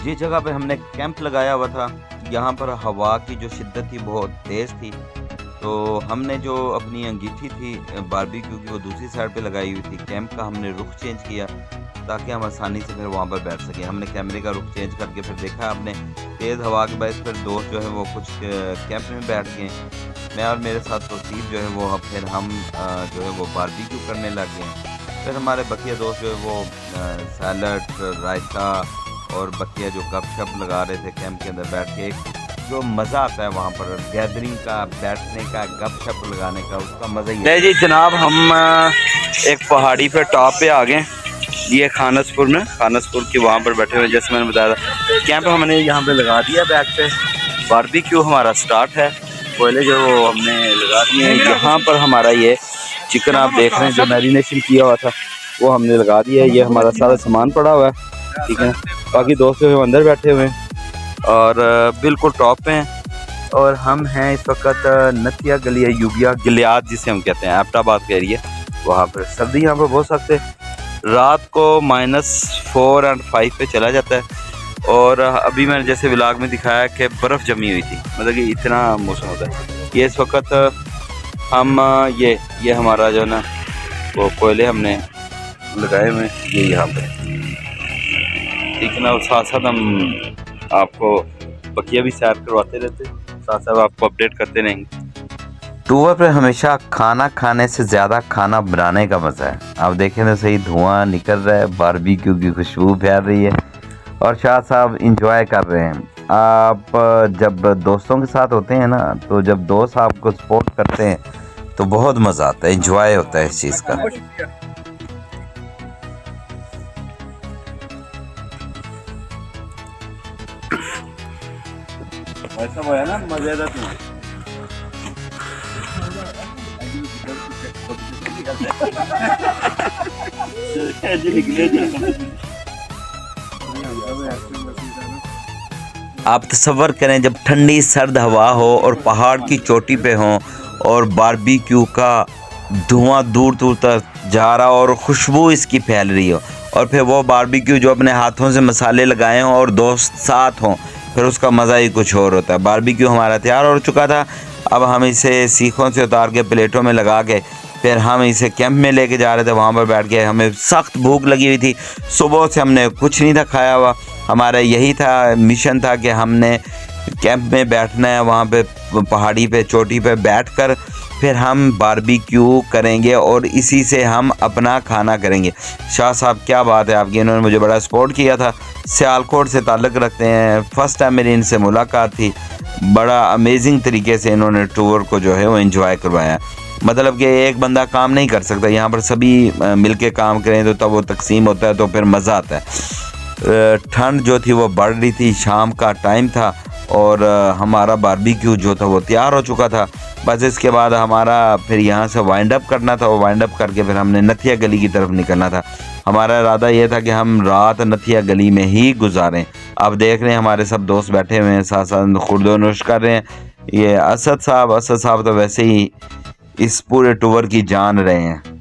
जिस जगह पे हमने कैंप लगाया हुआ था, यहाँ पर हवा की जो शिद्दत थी बहुत तेज़ थी। तो हमने जो अपनी अंगीठी थी बारबेक्यू की वो दूसरी साइड पे लगाई हुई थी। कैंप का हमने रुख चेंज किया ताकि हम आसानी से फिर वहाँ पर बैठ सकें। हमने कैमरे का रुख चेंज करके फिर देखा हमने तेज़ हवा के बायस फिर दोस्त जो है वो कुछ कैंप में बैठ गए। मैं और मेरे साथ तौसीफ जो है वो फिर हम जो है वो बारबेक्यू करने लग गए। फिर हमारे बकिया दोस्त जो है वो सैलड, रायता और बकिया जो गपशप लगा रहे थे कैंप के अंदर बैठ के। जो मज़ा आता है वहाँ पर गैदरिंग का, बैठने का, गपशप लगाने का, उसका मज़ा ही है। जी जनाब, हम एक पहाड़ी पे टॉप पे आ गए। ये खानसपुर में, खानसपुर के वहाँ पर बैठे हुए, जैसे मैंने बताया था कैंप हमने यहाँ पे लगा दिया। बैक पे बारबेक्यू हमारा स्टार्ट है। कोयले जो हमने लगा दिए हैं। यहाँ पर हमारा ये चिकन आप देख रहे हैं जो मैरिनेशन किया हुआ था वो हमने लगा दिया है। ये हमारा सारा सामान पड़ा हुआ है, ठीक है। बाकी दोस्त जो अंदर बैठे हुए हैं और बिल्कुल टॉप पे हैं। और हम हैं इस वक्त नतिया गली, यूबिया गिलियाद जिसे हम कहते हैं, एबटाबाद के एरिया। वहाँ पर सर्दी यहाँ पर बहुत सख्त है। रात को -4 और 5 पे चला जाता है। और अभी मैंने जैसे व्लॉग में दिखाया कि बर्फ़ जमी हुई थी, मतलब कि इतना मौसम होता है। ये इस वक्त हम ये हमारा जो ना वो कोयले हमने लगाए हुए हैं ये यहाँ पे, ठीक है ना। और साथ साथ हम आपको बकिया भी सैर करवाते रहते हैं, साथ साथ आपको अपडेट करते रहेंगे। टूर पे हमेशा खाना खाने से ज़्यादा खाना बनाने का मज़ा है। आप देखें तो सही, धुआं निकल रहा है, बारबेक्यू की खुशबू फैल रही है और शाह साहब इंजॉय कर रहे हैं। आप जब दोस्तों के साथ होते हैं ना, तो जब दोस्त आपको सपोर्ट करते हैं तो बहुत मज़ा आता है, इंजॉय होता है इस चीज़ का। ऐसा हुआ ना मज़ेदार आप तसव्वुर करें जब ठंडी सर्द हवा हो और पहाड़ की चोटी पे हो और बारबेक्यू का धुआं दूर दूर तक जा रहा हो और खुशबू इसकी फैल रही हो, और फिर वो बारबेक्यू जो अपने हाथों से मसाले लगाए हों और दोस्त साथ हों, फिर उसका मज़ा ही कुछ और होता है। बारबेक्यू हमारा तैयार हो चुका था। अब हम इसे सीखों से उतार के प्लेटों में लगा के फिर हम इसे कैंप में लेके जा रहे थे। वहाँ पर बैठ के हमें सख्त भूख लगी हुई थी, सुबह से हमने कुछ नहीं था खाया हुआ। हमारा यही था, मिशन था कि हमने कैंप में बैठना है, वहाँ पे पहाड़ी पे चोटी पे बैठकर फिर हम बारबेक्यू करेंगे और इसी से हम अपना खाना करेंगे। शाह साहब क्या बात है आपकी, इन्होंने मुझे बड़ा सपोर्ट किया था। सियालकोट से ताल्लुक़ रखते हैं, फ़र्स्ट टाइम मेरी इनसे मुलाकात थी। बड़ा अमेजिंग तरीके से इन्होंने टूर को जो है वो एंजॉय करवाया। मतलब कि एक बंदा काम नहीं कर सकता, यहाँ पर सभी मिलके काम करें तो तब वो तकसीम होता है, तो फिर मज़ा आता है। ठंड जो थी वो बढ़ रही थी, शाम का टाइम था और हमारा बारबेक्यू जो था वो तैयार हो चुका था। बस इसके बाद हमारा फिर यहाँ से वाइंड अप करना था। वो वाइंड अप करके फिर हमने नथिया गली की तरफ निकलना था। हमारा इरादा ये था कि हम रात नथिया गली में ही गुजारें। अब देख रहे हैं हमारे सब दोस्त बैठे हुए हैं, साथ साथ खुर्दोनुश कर रहे हैं। ये असद साहब तो वैसे ही इस पूरे टूर की जान रहे हैं।